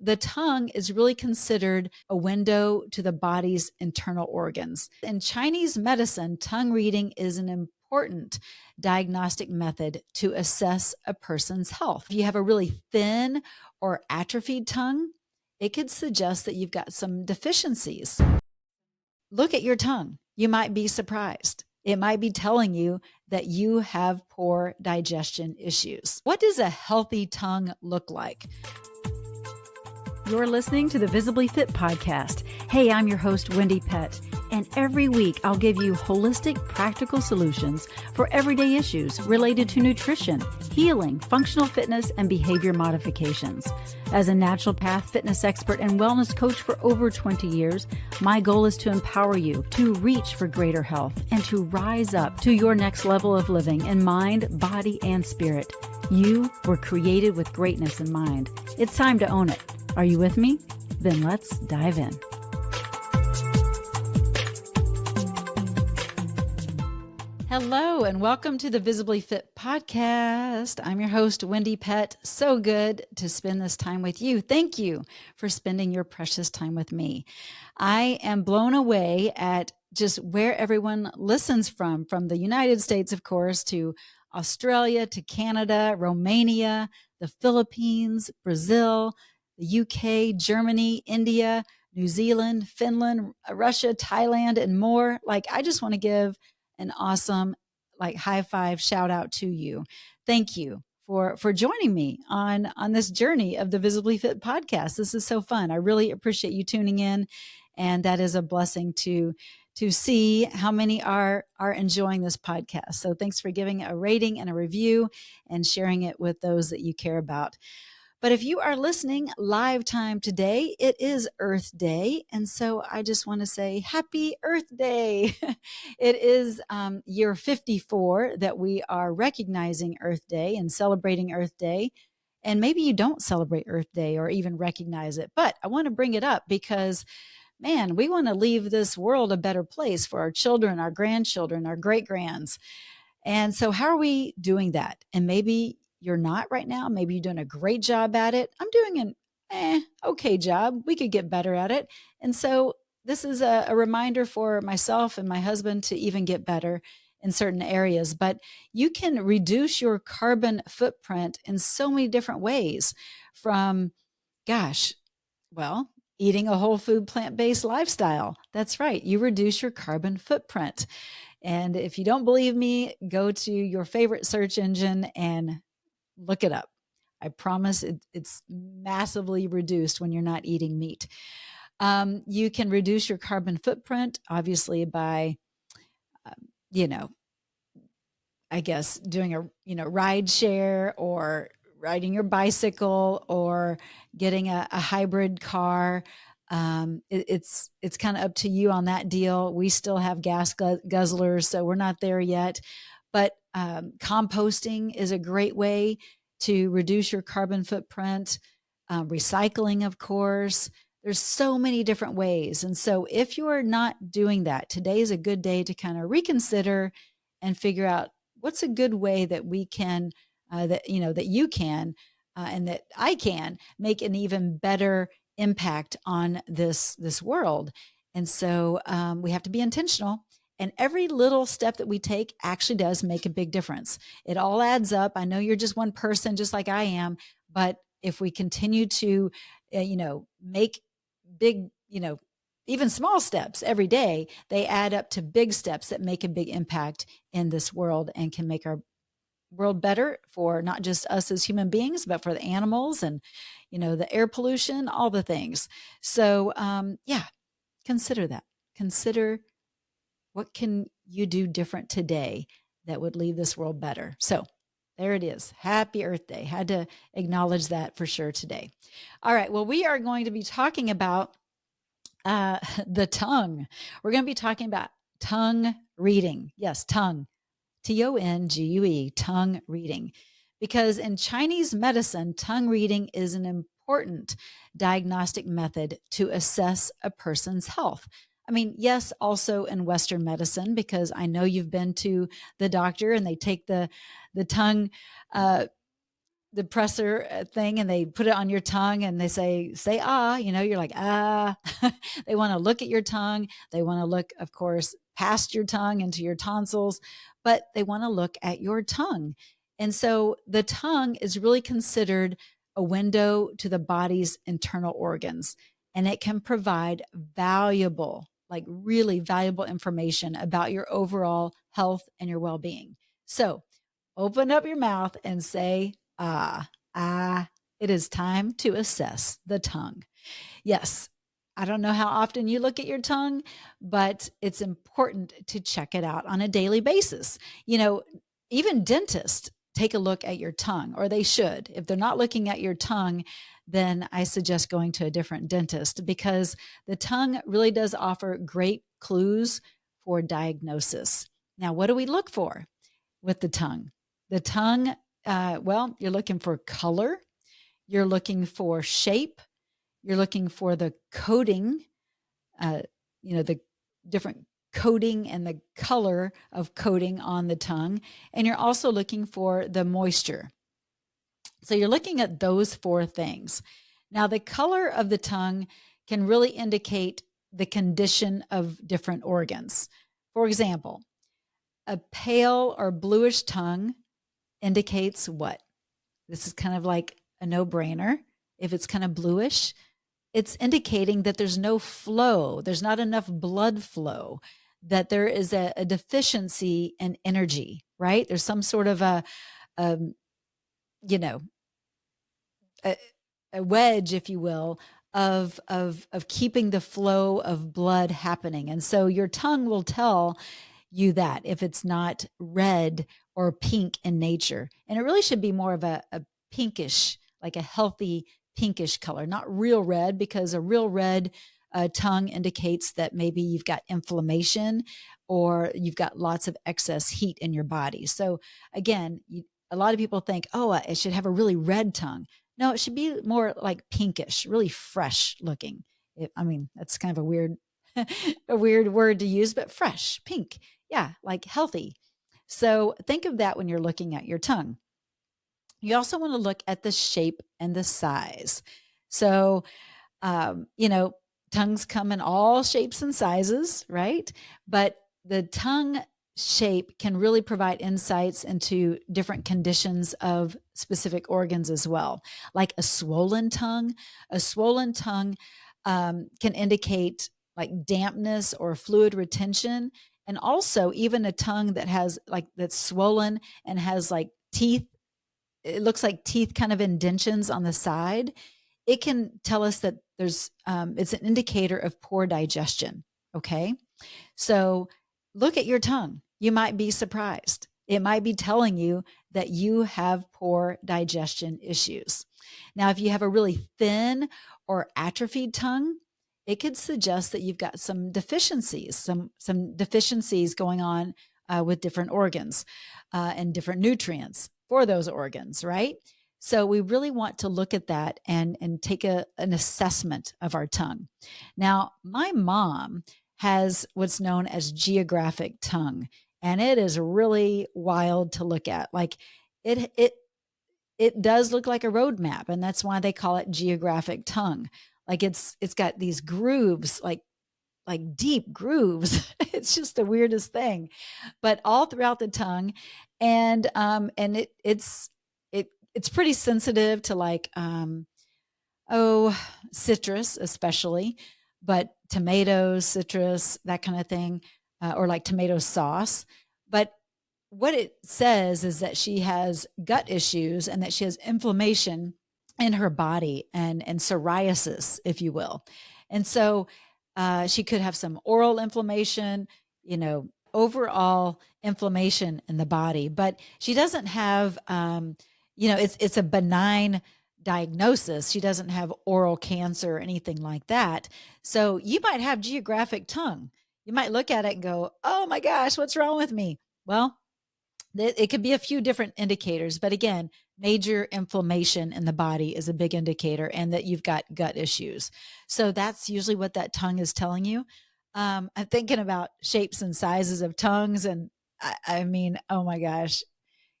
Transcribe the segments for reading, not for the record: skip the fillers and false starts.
the tongue is really considered a window to the body's internal organs. In Chinese medicine, tongue reading is an important diagnostic method to assess a person's health. If you have a really thin or atrophied tongue, it could suggest that you've got some deficiencies. Look at your tongue. You might be surprised. It might be telling you that you have poor digestion issues. What does a healthy tongue look like? You're listening to the Visibly Fit podcast. Hey, I'm your host, Wendie Pett, and every week I'll give you holistic, practical solutions for everyday issues related to nutrition, healing, functional fitness, and behavior modifications. As a naturopath, fitness expert, and wellness coach for over 20 years, my goal is to empower you to reach for greater health and to rise up to your next level of living in mind, body, and spirit. You were created with greatness in mind. It's time to own it. Are you with me? Then let's dive in. Hello, and welcome to the Visibly Fit podcast. I'm your host, Wendie Pett. So good to spend this time with you. Thank you for spending your precious time with me. I am blown away at just where everyone listens from the United States, of course, to Australia, to Canada, Romania, the Philippines, Brazil, the UK, Germany, India, New Zealand, Finland, Russia, Thailand, and more. I just want to give an awesome, high five shout out to you. Thank you for joining me on this journey of the Visibly Fit podcast. This is so fun. I really appreciate you tuning in, and that is a blessing to see how many are enjoying this podcast. So thanks for giving a rating and a review and sharing it with those that you care about. But if you are listening live time today, it is Earth Day. And so I just want to say happy Earth Day. It is year 54 that we are recognizing Earth Day and celebrating Earth Day. And maybe you don't celebrate Earth Day or even recognize it, but I want to bring it up because, man, we want to leave this world a better place for our children, our grandchildren, our great-grands. And so how are we doing that? And maybe you're not right now. Maybe you're doing a great job at it. I'm doing an okay job. We could get better at it. And so this is a reminder for myself and my husband to even get better in certain areas. But you can reduce your carbon footprint in so many different ways from, eating a whole food, plant-based lifestyle. That's right. You reduce your carbon footprint. And if you don't believe me, go to your favorite search engine and look it up. I promise it's massively reduced when you're not eating meat. You can reduce your carbon footprint, obviously, by, I guess doing a ride share or riding your bicycle or getting a hybrid car. It's kind of up to you on that deal. We still have gas guzzlers, so we're not there yet. But composting is a great way to reduce your carbon footprint. Recycling, of course. There's so many different ways. And so if you're not doing that, today is a good day to kind of reconsider and figure out what's a good way that we can, that you can, and that I can make an even better impact on this world. And so we have to be intentional. And every little step that we take actually does make a big difference. It all adds up. I know you're just one person, just like I am. But if we continue to, make big, even small steps every day, they add up to big steps that make a big impact in this world and can make our world better for not just us as human beings, but for the animals and, the air pollution, all the things. So, consider that. Consider what can you do different today that would leave this world better? So there it is. Happy Earth Day. Had to acknowledge that for sure today. All right. Well, we are going to be talking about the tongue. We're going to be talking about tongue reading. Yes, tongue. Tongue, tongue reading. Because in Chinese medicine, tongue reading is an important diagnostic method to assess a person's health. I mean, yes, also in Western medicine, because I know you've been to the doctor and they take the tongue the presser thing and they put it on your tongue and they say ah, you're like ah. They want to look at your tongue. They want to look, of course, past your tongue into your tonsils, but they want to look at your tongue. And so the tongue is really considered a window to the body's internal organs, and it can provide valuable, like really valuable information about your overall health and your well-being. So open up your mouth and say, ah, ah, it is time to assess the tongue. Yes, I don't know how often you look at your tongue, but it's important to check it out on a daily basis. Even dentists take a look at your tongue, or they should. If they're not looking at your tongue, then I suggest going to a different dentist, because the tongue really does offer great clues for diagnosis. Now, what do we look for with the tongue? The tongue, well, you're looking for color, you're looking for shape, you're looking for the coating, the different coating and the color of coating on the tongue. And you're also looking for the moisture. So you're looking at those four things. Now, the color of the tongue can really indicate the condition of different organs. For example, a pale or bluish tongue indicates what? This is kind of like a no-brainer. If it's kind of bluish, it's indicating that there's no flow, there's not enough blood flow, that there is a deficiency in energy, right? There's some sort of a wedge, if you will, of keeping the flow of blood happening. And so your tongue will tell you that if it's not red or pink in nature. And it really should be more of a pinkish, like a healthy pinkish color, not real red, because a real red tongue indicates that maybe you've got inflammation or you've got lots of excess heat in your body. So again, a lot of people think, oh, it should have a really red tongue. No, it should be more like pinkish, really fresh looking. That's kind of a weird, a weird word to use, but fresh, pink. Yeah, like healthy. So think of that when you're looking at your tongue. You also want to look at the shape and the size. So, tongues come in all shapes and sizes, right? But the tongue shape can really provide insights into different conditions of specific organs as well. Like a swollen tongue can indicate like dampness or fluid retention. And also even a tongue that has that's swollen and has like teeth, it looks like teeth kind of indentions on the side. It can tell us that there's, it's an indicator of poor digestion. Okay. So look at your tongue. You might be surprised. It might be telling you that you have poor digestion issues. Now, if you have a really thin or atrophied tongue, it could suggest that you've got some deficiencies, some deficiencies going on with different organs and different nutrients for those organs, right? So we really want to look at that and take an assessment of our tongue. Now, my mom has what's known as geographic tongue, and it is really wild to look at. Like it does look like a road map, and that's why they call it geographic tongue. Like it's got these grooves, like deep grooves. It's just the weirdest thing, but all throughout the tongue, and it's pretty sensitive to citrus especially, but tomatoes, citrus, that kind of thing, or like tomato sauce. But what it says is that she has gut issues and that she has inflammation in her body and psoriasis, if you will. And so she could have some oral inflammation, overall inflammation in the body, but she doesn't have, it's a benign diagnosis. She doesn't have oral cancer or anything like that. So you might have geographic tongue. You might look at it and go, oh my gosh, what's wrong with me? Well, it could be a few different indicators, but again, major inflammation in the body is a big indicator, and that you've got gut issues. So that's usually what that tongue is telling you. I'm thinking about shapes and sizes of tongues, and I mean, oh my gosh,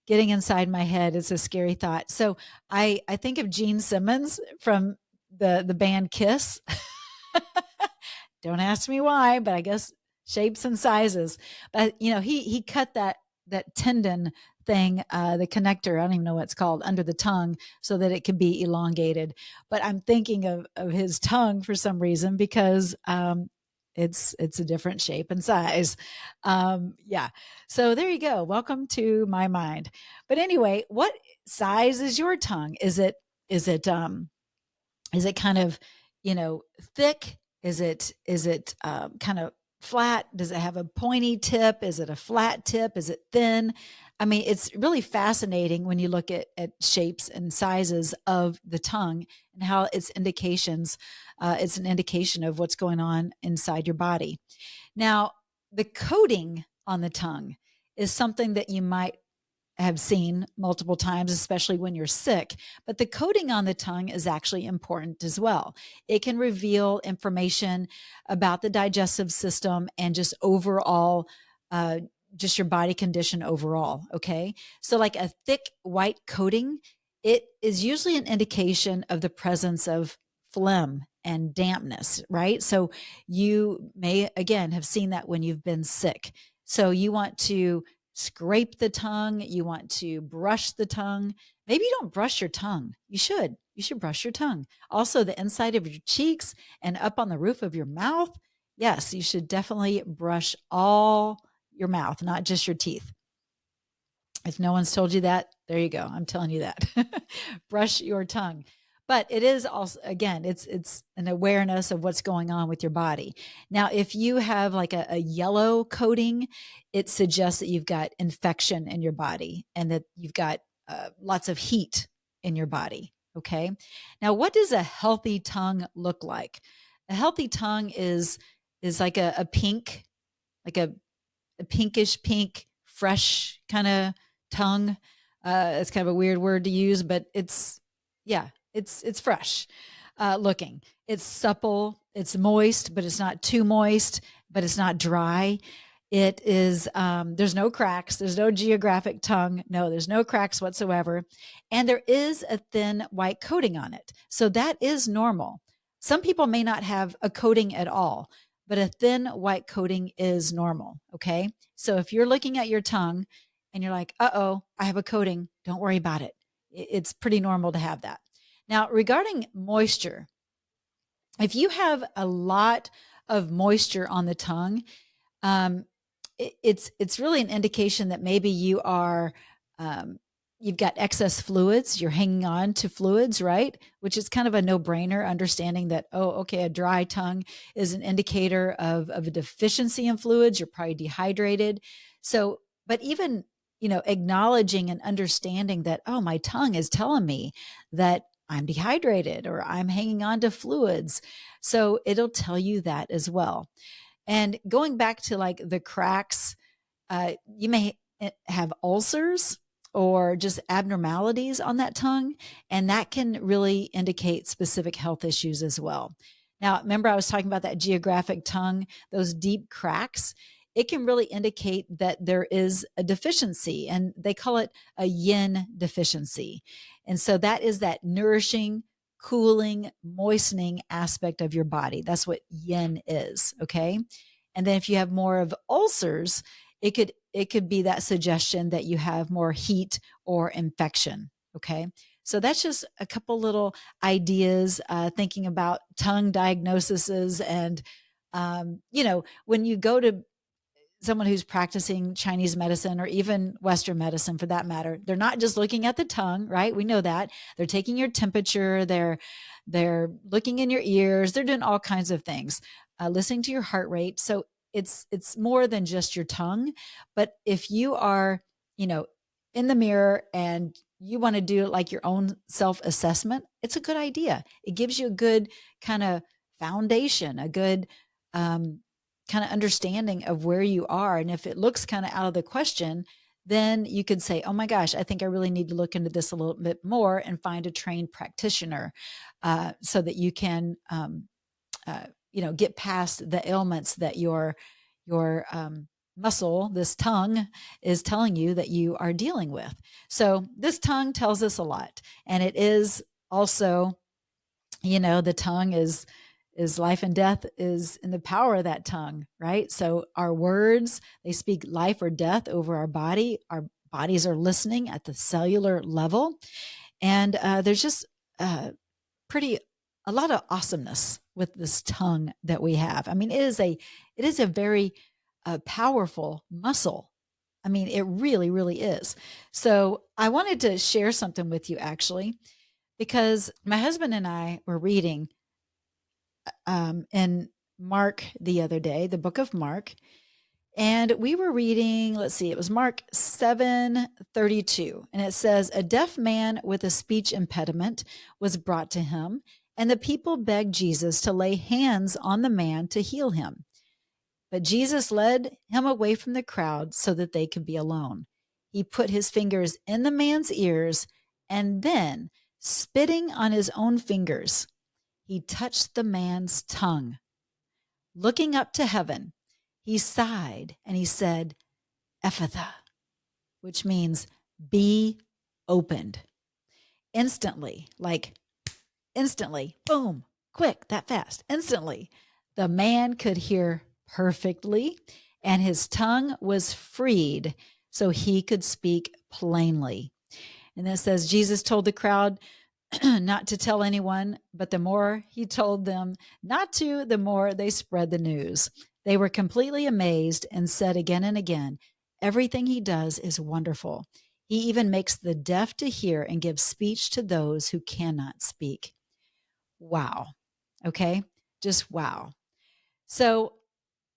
getting inside my head. It's a scary thought. So I think of Gene Simmons from the band Kiss. Don't ask me why, but I guess shapes and sizes. But he cut that tendon thing, the connector, I don't even know what it's called, under the tongue so that it could be elongated. But I'm thinking of his tongue for some reason because it's a different shape and size. Yeah. So there you go. Welcome to my mind. But anyway, what size is your tongue? Is it kind of, thick? Is it kind of flat? Does it have a pointy tip? Is it a flat tip? Is it thin? I mean, it's really fascinating when you look at shapes and sizes of the tongue and how it's an indication of what's going on inside your body. Now, the coating on the tongue is something that you might have seen multiple times, especially when you're sick. But the coating on the tongue is actually important as well. It can reveal information about the digestive system and just overall, just your body condition overall. Okay. So, like a thick white coating, it is usually an indication of the presence of phlegm and dampness, right? So, you may, again, have seen that when you've been sick. So, you want to scrape the tongue. You want to brush the tongue. Maybe you don't brush your tongue. You should. You should brush your tongue. Also, the inside of your cheeks and up on the roof of your mouth. Yes, you should definitely brush all your mouth, not just your teeth. If no one's told you that, there you go. I'm telling you that. Brush your tongue. But it is also, again, it's an awareness of what's going on with your body. Now, if you have like a yellow coating, it suggests that you've got infection in your body and that you've got lots of heat in your body. Okay. Now, what does a healthy tongue look like? A healthy tongue is like a pink, like a pinkish pink, fresh kind of tongue. It's kind of a weird word to use, but it's fresh looking. It's supple. It's moist, but it's not too moist, but it's not dry. It is, there's no cracks. There's no geographic tongue. No, there's no cracks whatsoever. And there is a thin white coating on it. So that is normal. Some people may not have a coating at all, but a thin white coating is normal. Okay. So if you're looking at your tongue and you're like, uh-oh, I have a coating, don't worry about it. It's pretty normal to have that. Now, regarding moisture, if you have a lot of moisture on the tongue, it's really an indication that maybe you've got excess fluids. You're hanging on to fluids, right? Which is kind of a no-brainer, understanding that, oh, okay, a dry tongue is an indicator of a deficiency in fluids. You're probably dehydrated. So, but even, acknowledging and understanding that, oh, my tongue is telling me that I'm dehydrated or I'm hanging on to fluids. So it'll tell you that as well. And going back to like the cracks, you may have ulcers or just abnormalities on that tongue, and that can really indicate specific health issues as well. Now, remember I was talking about that geographic tongue, those deep cracks. It can really indicate that there is a deficiency, and they call it a yin deficiency. And so that is that nourishing, cooling, moistening aspect of your body. That's what yin is, okay? And then if you have more of ulcers, it could be that suggestion that you have more heat or infection, okay? So that's just a couple little ideas, thinking about tongue diagnoses. And, when you go to someone who's practicing Chinese medicine or even Western medicine for that matter, they're not just looking at the tongue, right? We know that. They're taking your temperature, they're looking in your ears, they're doing all kinds of things, listening to your heart rate. So it's more than just your tongue. But if you are, in the mirror and you want to do like your own self-assessment, it's a good idea. It gives you a good kind of foundation, a good kind of understanding of where you are. And if it looks kind of out of the question, then you could say, oh my gosh, I think I really need to look into this a little bit more and find a trained practitioner, so that you can, get past the ailments that you're muscle, this tongue, is telling you that you are dealing with. So this tongue tells us a lot. And it is also, the tongue is life and death is in the power of that tongue, right? So our words, they speak life or death over our body. Our bodies are listening at the cellular level. And there's just a lot of awesomeness with this tongue that we have. I mean, it is a very powerful muscle. I mean, it really, really is. So I wanted to share something with you actually, because my husband and I were reading in Mark the other day, the book of Mark. And we were reading, let's see, it was Mark 7:32. And it says, a deaf man with a speech impediment was brought to him, and the people begged Jesus to lay hands on the man to heal him. But Jesus led him away from the crowd so that they could be alone. He put his fingers in the man's ears, and then, spitting on his own fingers, he touched the man's tongue. Looking up to heaven, he sighed and he said, Ephatha, which means be opened. Instantly, boom, quick, that fast, instantly, the man could hear perfectly and his tongue was freed so he could speak plainly. And it says, Jesus told the crowd not to tell anyone, but the more he told them not to, the more they spread the news. They were completely amazed and said again and again, everything he does is wonderful. He even makes the deaf to hear and gives speech to those who cannot speak. Wow. Okay. Just wow. So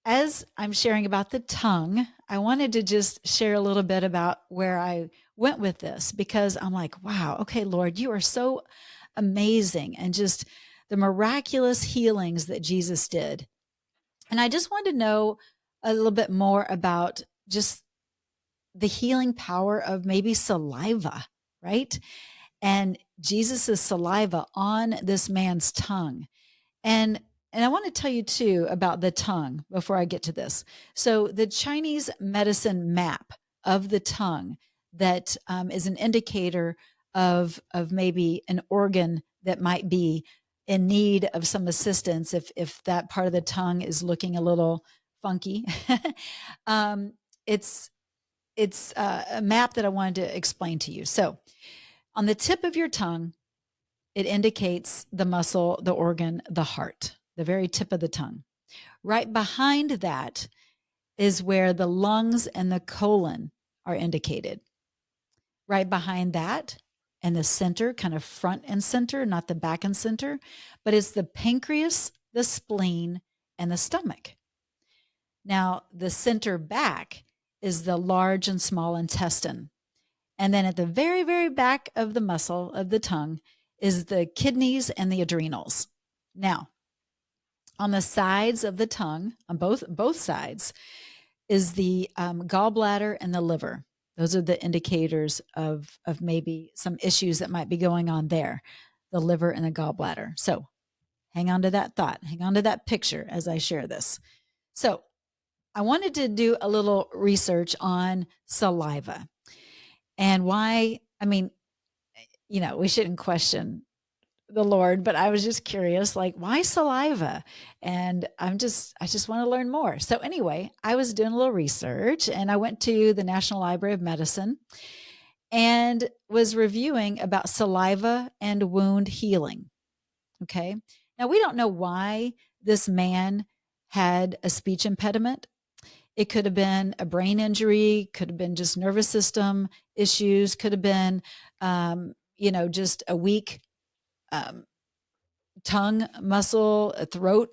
as I'm sharing about the tongue, I wanted to just share a little bit about where I went with this, because I'm like, wow, okay, Lord, you are so amazing, and just the miraculous healings that Jesus did. And I just wanted to know a little bit more about just the healing power of maybe saliva, right? And Jesus's saliva on this man's tongue. And I want to tell you too about the tongue before I get to this. So the Chinese medicine map of the tongue that is an indicator of maybe an organ that might be in need of some assistance if that part of the tongue is looking a little funky. um, it's a map that I wanted to explain to you. So on the tip of your tongue, it indicates the muscle, the organ, the heart, the very tip of the tongue. Right behind that is where the lungs and the colon are indicated. Right behind that, and the center, kind of front and center, not the back and center, but it's the pancreas, the spleen, and the stomach. Now, the center back is the large and small intestine. And then at the very, very back of the muscle of the tongue is the kidneys and the adrenals. Now, on the sides of the tongue, on both sides, is the gallbladder and the liver. Those are the indicators of maybe some issues that might be going on there, the liver and the gallbladder. So hang on to that thought, hang on to that picture as I share this. So I wanted to do a little research on saliva and why. I mean, we shouldn't question the Lord, but I was just curious, like, why saliva? And I just want to learn more. So anyway, I was doing a little research and I went to the National Library of Medicine and was reviewing about saliva and wound healing. Okay. Now we don't know why this man had a speech impediment. It could have been a brain injury, could have been just nervous system issues, could have been, just a weak tongue muscle, a throat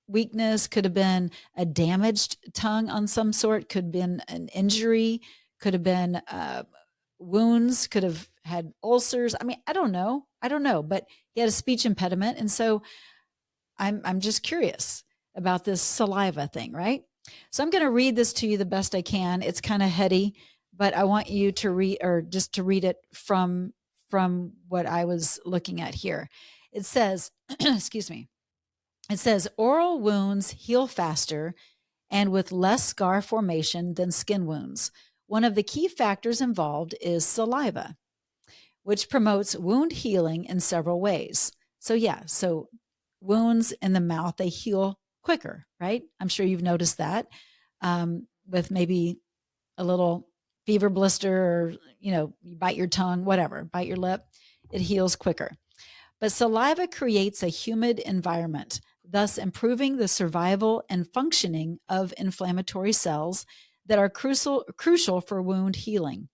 weakness, could have been a damaged tongue on some sort, could have been an injury, could have been wounds, could have had ulcers. I mean, I don't know, but he had a speech impediment. And so I'm just curious about this saliva thing, right? So I'm going to read this to you the best I can. It's kind of heady, but I want you to read, or just to read it from what I was looking at here. It says, excuse me, it says oral wounds heal faster and with less scar formation than skin wounds. One of the key factors involved is saliva, which promotes wound healing in several ways. So wounds in the mouth, they heal quicker, right? I'm sure you've noticed that with maybe a little fever blister, or, you bite your tongue, whatever, bite your lip, it heals quicker. But saliva creates a humid environment, thus improving the survival and functioning of inflammatory cells that are crucial for wound healing.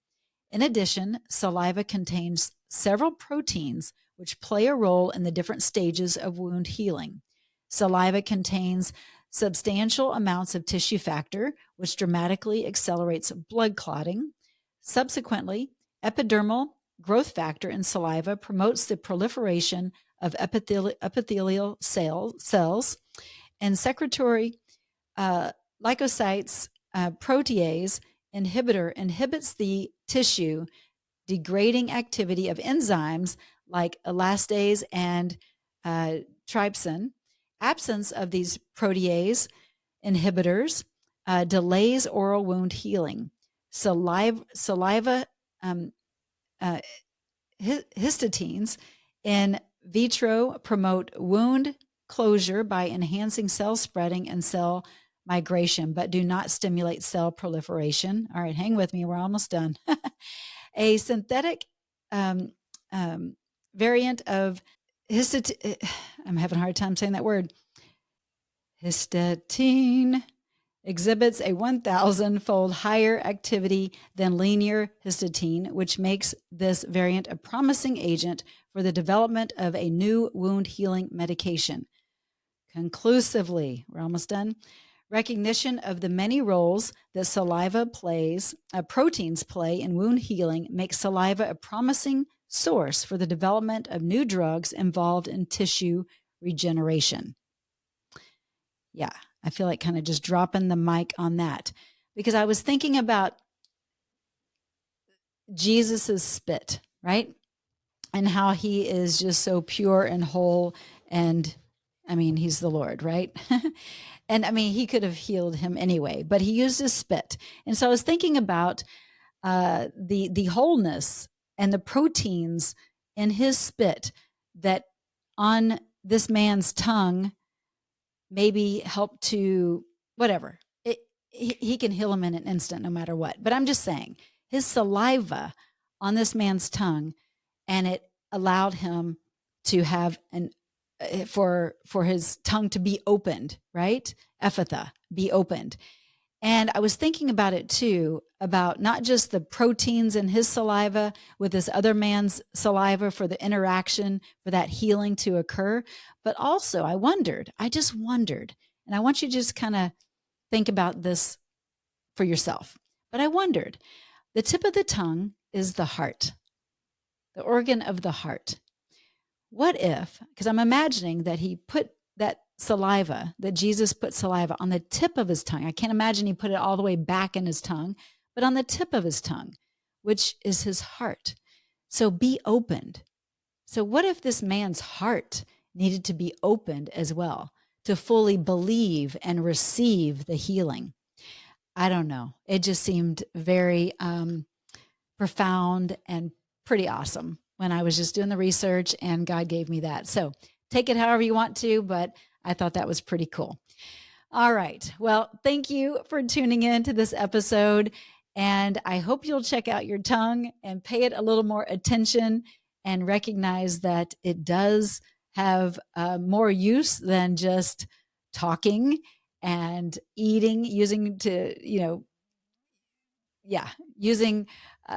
In addition, saliva contains several proteins which play a role in the different stages of wound healing. Saliva contains substantial amounts of tissue factor, which dramatically accelerates blood clotting. Subsequently, epidermal growth factor in saliva promotes the proliferation of epithelial cells, and secretory leukocytes protease inhibitor inhibits the tissue degrading activity of enzymes like elastase and trypsin. Absence of these protease inhibitors delays oral wound healing. Saliva histidines in vitro promote wound closure by enhancing cell spreading and cell migration, but do not stimulate cell proliferation. All right, hang with me. We're almost done. A synthetic variant of I'm having a hard time saying that word. Histidine exhibits a 1,000-fold higher activity than linear histidine, which makes this variant a promising agent for the development of a new wound healing medication. Conclusively, we're almost done. Recognition of the many roles that proteins play in wound healing makes saliva a promising source for the development of new drugs involved in tissue regeneration. Yeah, I feel like kind of just dropping the mic on that, because I was thinking about Jesus's spit, right? And how he is just so pure and whole. And I mean, he's the Lord, right? And I mean, he could have healed him anyway, but he used his spit. And so I was thinking about the wholeness and the proteins in his spit that on this man's tongue maybe help to whatever. He can heal him in an instant, no matter what. But I'm just saying, his saliva on this man's tongue, and it allowed him to have for his tongue to be opened, right? Ephatha, be opened. And I was thinking about it too, about not just the proteins in his saliva with this other man's saliva for the interaction, for that healing to occur, but also I just wondered, and I want you to just kind of think about this for yourself. But I wondered, the tip of the tongue is the heart, the organ of the heart. What if, because I'm imagining that he put that saliva, that Jesus put saliva on the tip of his tongue. I can't imagine he put it all the way back in his tongue, but on the tip of his tongue, which is his heart. So be opened. So what if this man's heart needed to be opened as well to fully believe and receive the healing? I don't know. It just seemed very profound and pretty awesome when I was just doing the research and God gave me that. So take it however you want to, but I thought that was pretty cool. All right. Well, thank you for tuning in to this episode. And I hope you'll check out your tongue and pay it a little more attention and recognize that it does have more use than just talking and eating,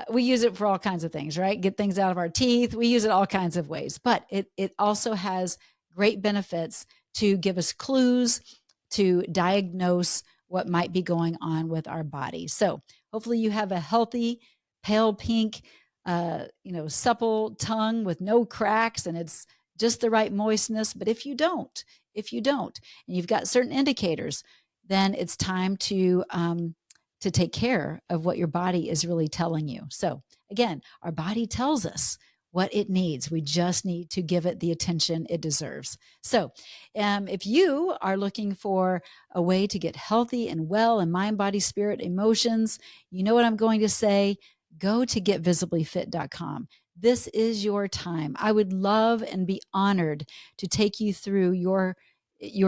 we use it for all kinds of things, right? Get things out of our teeth. We use it all kinds of ways, but it also has great benefits to give us clues to diagnose what might be going on with our body. So hopefully you have a healthy, pale pink, supple tongue with no cracks, and it's just the right moistness. But if you don't, and you've got certain indicators, then it's time to take care of what your body is really telling you. So again, our body tells us what it needs. We just need to give it the attention it deserves. So if you are looking for a way to get healthy and well in mind, body, spirit, emotions, you know what I'm going to say, go to getvisiblyfit.com. This is your time. I would love and be honored to take you through your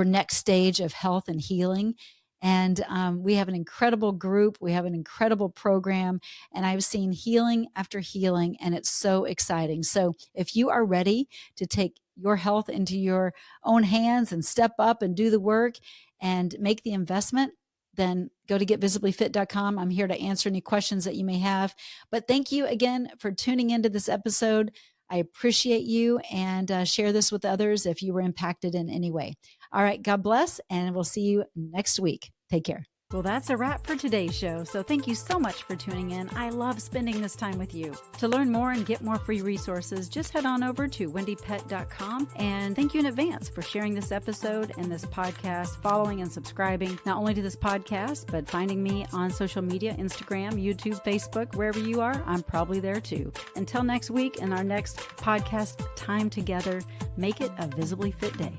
next stage of health and healing. And we have an incredible group. We have an incredible program. And I've seen healing after healing, and it's so exciting. So if you are ready to take your health into your own hands and step up and do the work and make the investment, then go to getvisiblyfit.com. I'm here to answer any questions that you may have. But thank you again for tuning into this episode. I appreciate you, and share this with others if you were impacted in any way. All right, God bless, and we'll see you next week. Take care. Well, that's a wrap for today's show. So thank you so much for tuning in. I love spending this time with you. To learn more and get more free resources, just head on over to wendiepett.com. And thank you in advance for sharing this episode and this podcast, following and subscribing not only to this podcast, but finding me on social media, Instagram, YouTube, Facebook, wherever you are, I'm probably there too. Until next week and our next podcast time together, make it a visibly fit day.